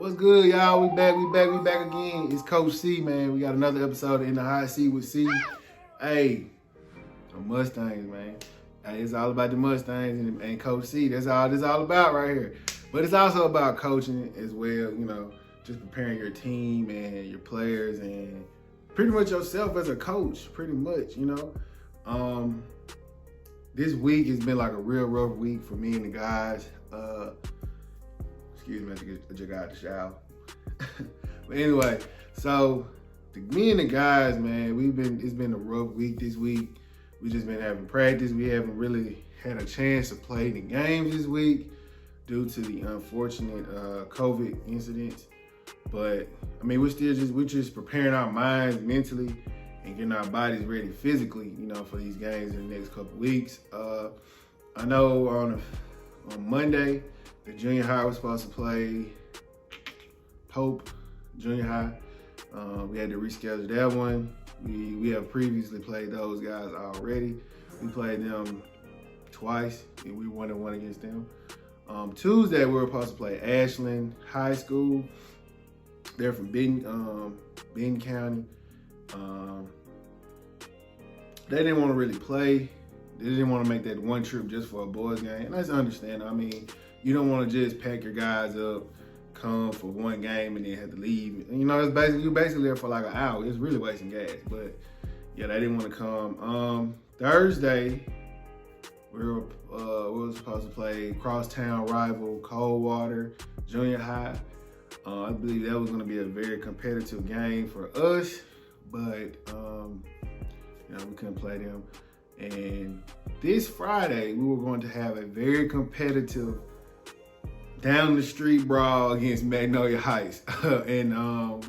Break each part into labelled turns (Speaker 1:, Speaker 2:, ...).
Speaker 1: What's good, y'all? We back again. It's Coach C, man. We got another episode of In the Hot Seat with C. Hey, the Mustangs, man. Hey, it's all about the Mustangs and Coach C. That's all this all about right here. But it's also about coaching as well, you know, just preparing your team and your players and pretty much yourself as a coach, pretty much, you know. This week has been like a real rough week for me and the guys. Excuse me, I just got out the shower. But anyway, so me and the guys, man, it's been a rough week this week. We just been having practice. We haven't really had a chance to play the games this week due to the unfortunate COVID incidents. But I mean, we're just preparing our minds mentally and getting our bodies ready physically, you know, for these games in the next couple weeks. I know on Monday, the junior high was supposed to play Pope Junior High. We had to reschedule that one. We have previously played those guys already. We played them twice, and we won against them. Tuesday, we were supposed to play Ashland High School. They're from Benton County. They didn't want to really play. They didn't want to make that one trip just for a boys game. And that's understandable. I mean, you don't want to just pack your guys up, come for one game, and then have to leave. You know, you're basically there for like an hour. It's really wasting gas. But yeah, they didn't want to come. Thursday, we were supposed to play crosstown rival Coldwater Junior High. I believe that was going to be a very competitive game for us, but you know, we couldn't play them. And this Friday, we were going to have a very competitive down the street brawl against Magnolia Heights, and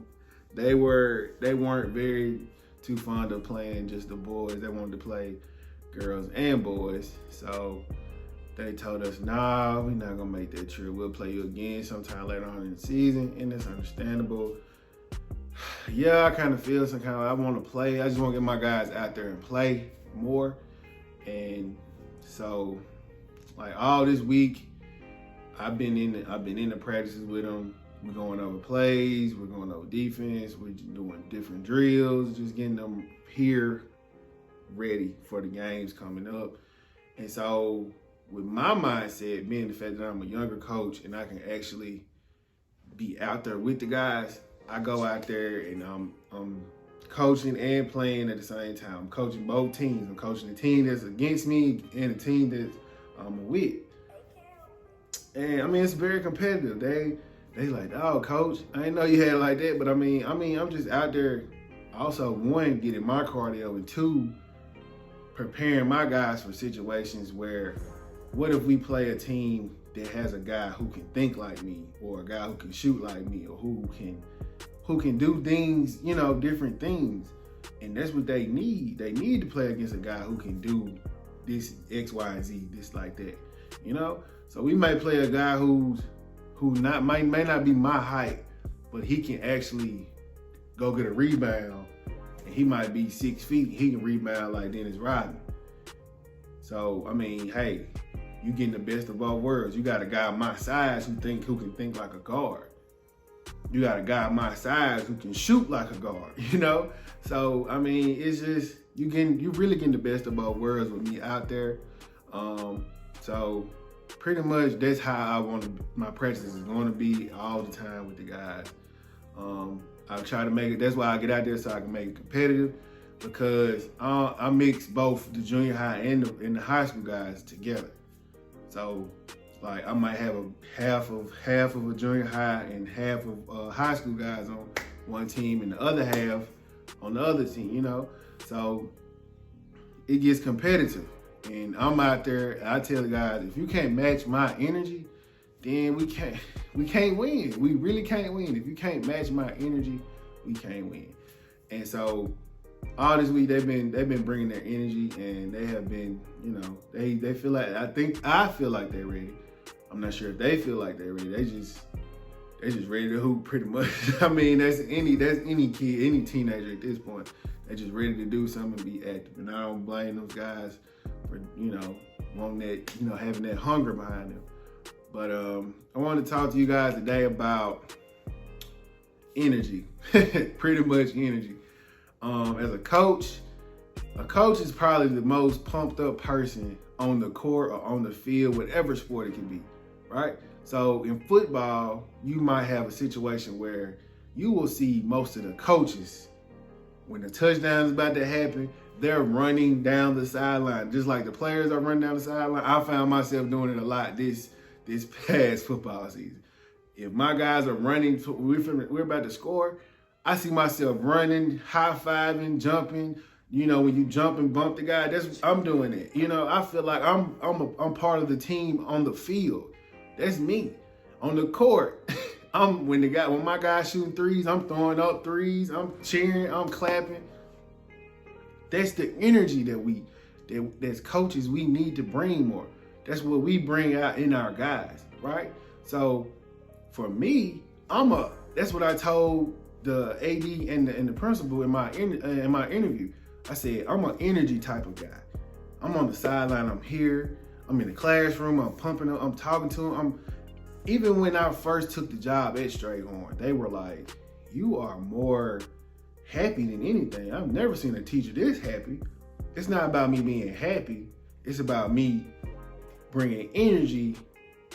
Speaker 1: they weren't very too fond of playing just the boys. They wanted to play girls and boys, so they told us, nah, we're not gonna make that trip. We'll play you again sometime later on in the season, and it's understandable. Yeah, I kind of feel some kind of, I want to play. I just want to get my guys out there and play more. And so, like all this week, I've been in the practices with them. We're going over plays, we're going over defense, we're doing different drills, just getting them here ready for the games coming up. And so, with my mindset being the fact that I'm a younger coach and I can actually be out there with the guys, I go out there and I'm coaching and playing at the same time. I'm coaching both teams. I'm coaching the team that's against me and the team that I'm with. And I mean, it's very competitive. They like, oh, coach, I didn't know you had it like that. But I mean, I'm just out there also, one, getting my cardio, and two, preparing my guys for situations where, what if we play a team that has a guy who can think like me, or a guy who can shoot like me, or who can do things, you know, different things. And that's what they need. They need to play against a guy who can do this X, Y, and Z, this like that, you know? So we might play a guy who may not be my height, but he can actually go get a rebound, and he might be 6 feet. He can rebound like Dennis Rodman. So, I mean, hey, you getting the best of both worlds. You got a guy my size who can think like a guard. You got a guy my size who can shoot like a guard, you know? So, I mean, it's just, you really getting the best of both worlds with me out there. So pretty much that's how I want my practice is going to be all the time with the guys. I try to make it, that's why I get out there, so I can make it competitive, because I mix both the junior high and the high school guys together. So, like, I might have half of a junior high and half of high school guys on one team, and the other half on the other team, you know? So it gets competitive. And I'm out there, I tell the guys, if you can't match my energy, then we can't win. We really can't win. If you can't match my energy, we can't win. And so all this week they've been bringing their energy, and they have been, you know, they feel like, I feel like they're ready. I'm not sure if they feel like they're ready. They just ready to hoop, pretty much. I mean, that's any kid, any teenager at this point. They're just ready to do something and be active. And I don't blame those guys for, you know, wanting that, you know, having that hunger behind them. But I wanted to talk to you guys today about energy, pretty much energy. As a coach is probably the most pumped up person on the court or on the field, whatever sport it can be, right? So in football, you might have a situation where you will see most of the coaches, when the touchdown is about to happen, they're running down the sideline, just like the players are running down the sideline. I found myself doing it a lot this past football season. If my guys are running, we're about to score, I see myself running, high-fiving, jumping. You know, when you jump and bump the guy, I'm doing it. You know, I feel like I'm part of the team on the field. That's me. On the court, when my guy's shooting threes, I'm throwing up threes, I'm cheering, I'm clapping. That's the energy that as coaches we need to bring more. That's what we bring out in our guys, right? So for me, that's what I told the AD and the principal in my interview. I said, I'm an energy type of guy. I'm on the sideline, I'm here, I'm in the classroom, I'm pumping up, I'm talking to them. Even when I first took the job at Strayhorn, they were like, you are more happy than anything. I've never seen a teacher this happy. It's not about me being happy. It's about me bringing energy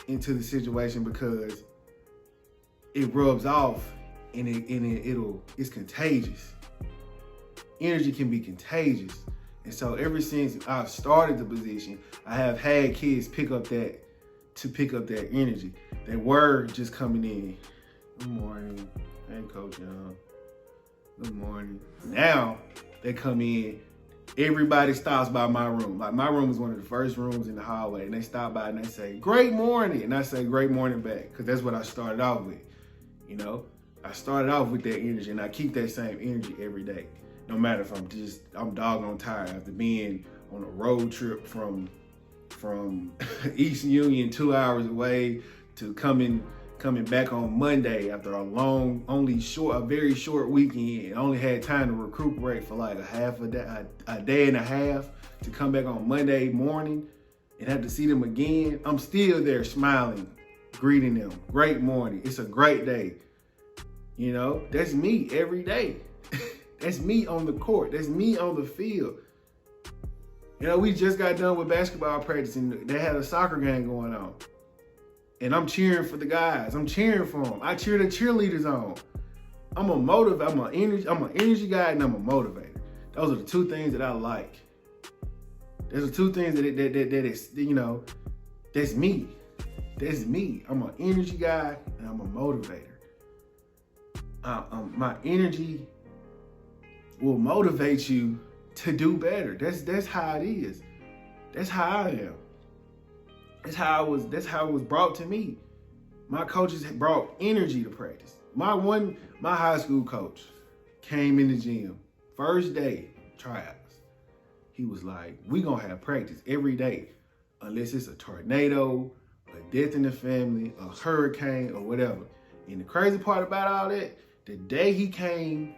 Speaker 1: into the situation because it rubs off and it's contagious. Energy can be contagious. And so ever since I've started the position, I have had kids pick up that energy. They were just coming in. Good morning. Hey, Coach Young. Good morning. Now they come in, everybody stops by my room. Like my room is one of the first rooms in the hallway, and they stop by and they say, great morning. And I say, great morning back, because that's what I started off with. You know, I started off with that energy, and I keep that same energy every day. No matter if I'm doggone tired after being on a road trip from East Union 2 hours away to coming back on Monday after a very short weekend. I only had time to recuperate for like a day and a half to come back on Monday morning and have to see them again. I'm still there smiling, greeting them. Great morning. It's a great day. You know, that's me every day. That's me on the court. That's me on the field. You know, we just got done with basketball practice and they had a soccer game going on. And I'm cheering for the guys. I'm cheering for them. I cheer the cheerleaders on. I'm an energy guy and I'm a motivator. Those are the two things that I like. Those are two things that is, you know, that's me. That's me. I'm an energy guy and I'm a motivator. My energy will motivate you to do better. That's how it is. That's how I am. That's how it was brought to me. My coaches brought energy to practice. My high school coach came in the gym, first day, tryouts. He was like, we gonna have practice every day, unless it's a tornado, a death in the family, a hurricane, or whatever. And the crazy part about all that, the day he came,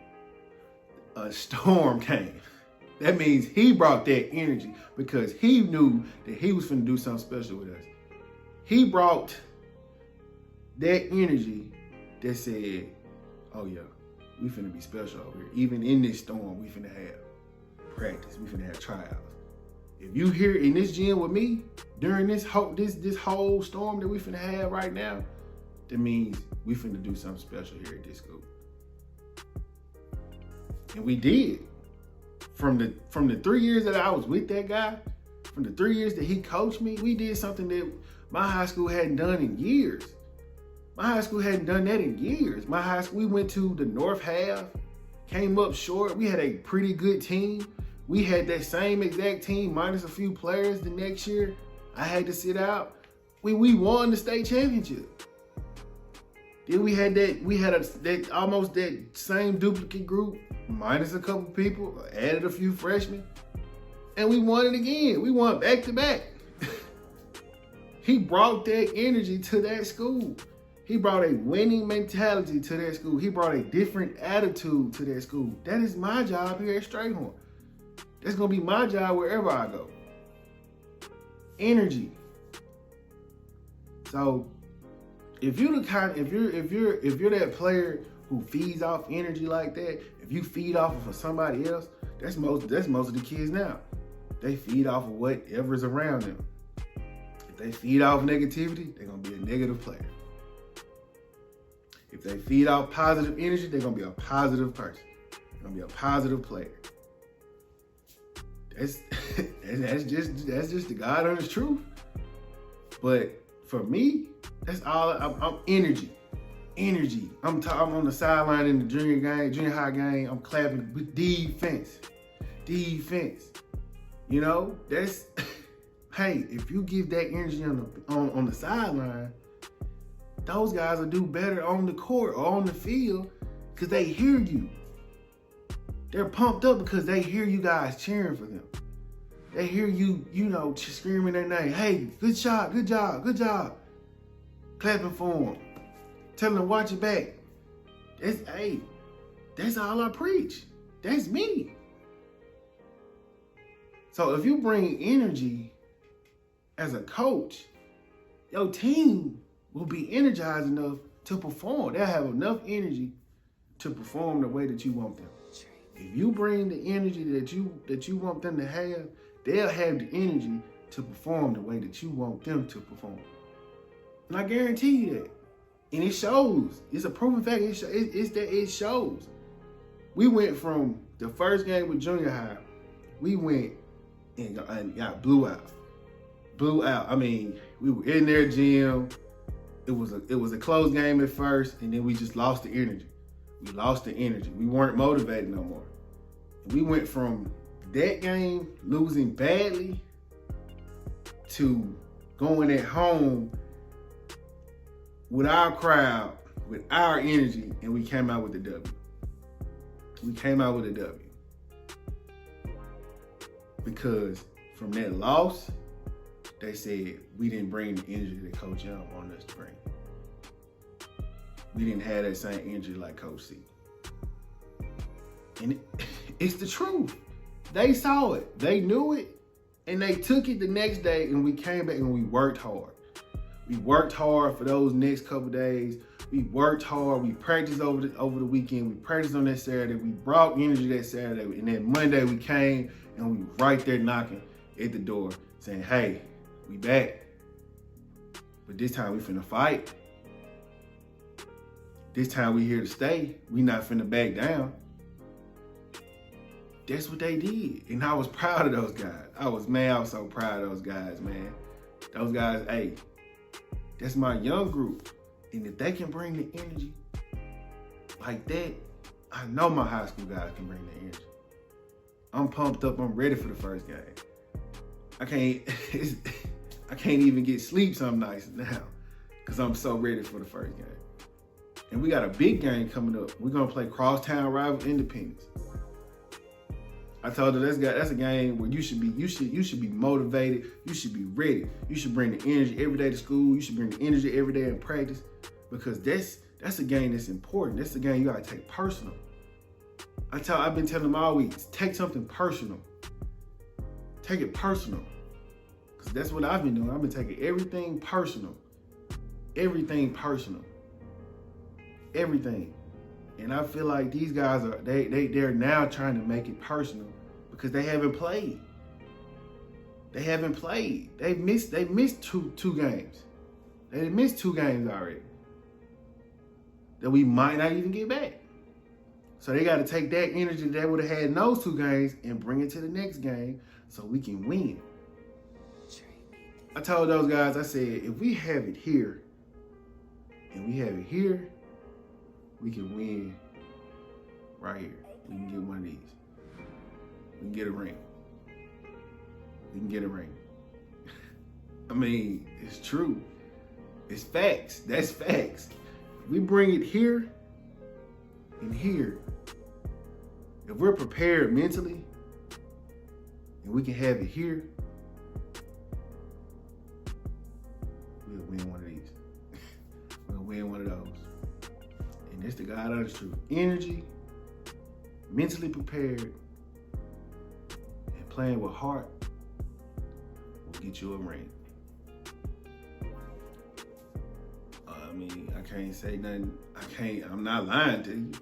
Speaker 1: a storm came. That means he brought that energy because he knew that he was finna do something special with us. He brought that energy that said, oh yeah, we finna be special over here. Even in this storm, we finna have practice. We finna have tryouts. If you here in this gym with me during this whole storm that we finna have right now, that means we finna do something special here at this school. And we did. From the 3 years that I was with that guy, from the 3 years that he coached me, we did something that my high school hadn't done in years. My high school hadn't done that in years. My high school, we went to the North Half, came up short. We had a pretty good team. We had that same exact team minus a few players the next year. I had to sit out. We won the state championship. Then we had almost that same duplicate group, minus a couple people, added a few freshmen, and we won it again. We won back to back. He brought that energy to that school. He brought a winning mentality to that school. He brought a different attitude to that school. That is my job here at Strayhorn. That's gonna be my job wherever I go. Energy. So if you're that player who feeds off energy like that, if you feed off of somebody else, that's most of the kids now. They feed off of whatever's around them. If they feed off negativity, they're gonna be a negative player. If they feed off positive energy, they're gonna be a positive person. They're gonna be a positive player. That's just the God honest truth. But for me, that's all. I'm energy. I'm on the sideline in the junior high game. I'm clapping with defense. You know, that's hey. If you give that energy on the sideline, those guys will do better on the court or on the field because they hear you. They're pumped up because they hear you guys cheering for them. They hear you, screaming their name. Hey, good shot, good job. Clapping for them. Telling them, watch your back. That's all I preach. That's me. So if you bring energy as a coach, your team will be energized enough to perform. They'll have enough energy to perform the way that you want them. If you bring the energy that you want them to have, they'll have the energy to perform the way that you want them to perform. And I guarantee you that. And it shows. It's a proven fact. It shows. We went from the first game with junior high, we went and got blew out. I mean, we were in their gym. It was a close game at first, and then we just lost the energy. We weren't motivated no more. And we went from that game losing badly to going at home with our crowd, with our energy, and we came out with the W. Because from that loss, they said we didn't bring the energy that Coach Young wanted us to bring. We didn't have that same energy like Coach C. And it's the truth. They saw it, they knew it, and they took it the next day, and we came back and we worked hard. We worked hard for those next couple days. We worked hard. We practiced over the weekend. We practiced on that Saturday. We brought energy that Saturday. And then Monday we came and we right there knocking at the door saying, hey, we back. But this time we finna fight. This time we here to stay. We not finna back down. That's what they did. And I was proud of those guys. I was so proud of those guys, man. Those guys, hey, that's my young group. And if they can bring the energy like that, I know my high school guys can bring the energy. I'm pumped up. I'm ready for the first game. I can't even get sleep some nights now because I'm so ready for the first game. And we got a big game coming up. We're gonna play crosstown rival Independence. I told her that's a game where you should be motivated. You should be ready. You should bring the energy every day to school. You should bring the energy every day in practice because that's a game that's important. That's a game you gotta take personal. I've been telling them all week, take something personal. Take it personal. Because that's what I've been doing. I've been taking everything personal. Everything personal. Everything. And I feel like these guys they're now trying to make it personal because they haven't played. They missed two games. They missed 2 games already that we might not even get back. So they got to take that energy that they would have had in those 2 games and bring it to the next game so we can win. I told those guys, I said, if we have it here and we have it here, we can win right here. We can get one of these. We can get a ring. I mean, it's true. It's facts. That's facts. If we bring it here and here, if we're prepared mentally and we can have it here, we'll win one of these. We'll win one of those. And it's the God honest truth. Energy, mentally prepared, and playing with heart will get you a ring. mean, I can't say nothing. I'm not lying to you.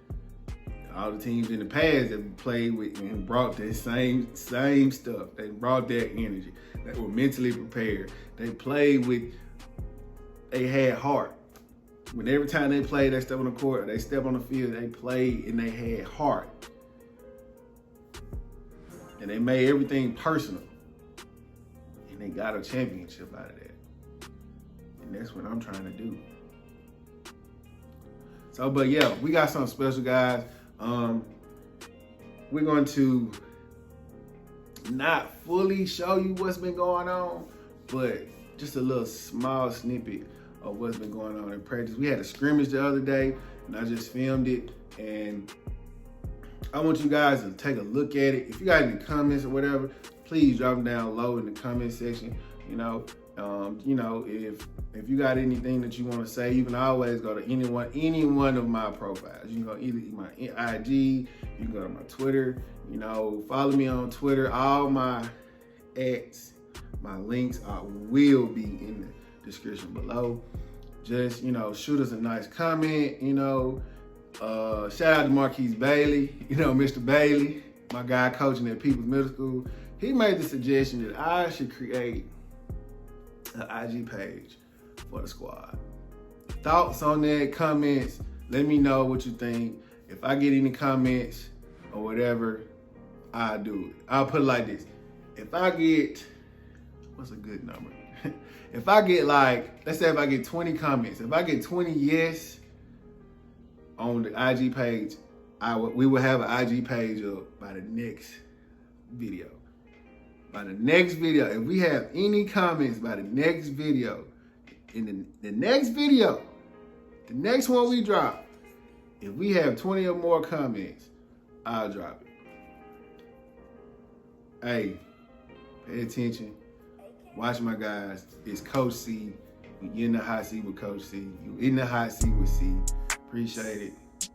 Speaker 1: All the teams in the past that played with and brought that same stuff. They brought that energy. They were mentally prepared. They played with, they had heart. When every time they played, they step on the court, they step on the field, they played and they had heart. And they made everything personal. And they got a championship out of that. And that's what I'm trying to do. So, but yeah, we got something special, guys. We're going to not fully show you what's been going on, but just a little small snippet of what's been going on in practice. We had a scrimmage the other day, and I just filmed it, and I want you guys to take a look at it. If you got any comments or whatever, please drop them down low in the comment section. You know, if you got anything that you want to say, you can always go to any one of my profiles. You can go either my IG, you can go to my Twitter. You know, follow me on Twitter. All my ads, my links will be in the description below. Just, you know, shoot us a nice comment. You know, shout out to Marquise Bailey. You know, Mr. Bailey, my guy coaching at People's Middle School. He made the suggestion that I should create an IG page for the squad. Thoughts on that, comments, let me know what you think. If I get any comments or whatever, I'll do it. I'll put it like this. If I get, what's a good number? If I get let's say if I get 20 comments, if I get 20 yes on the IG page, we will have an IG page up by the next video. By the next video, if we have any comments by the next video, in the next video, the next one we drop, if we have 20 or more comments, I'll drop it. Hey, pay attention. Watch my guys. It's Coach C. You're in the hot seat with Coach C. You in the hot seat with C. Appreciate it.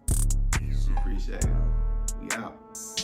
Speaker 1: Appreciate it. We out.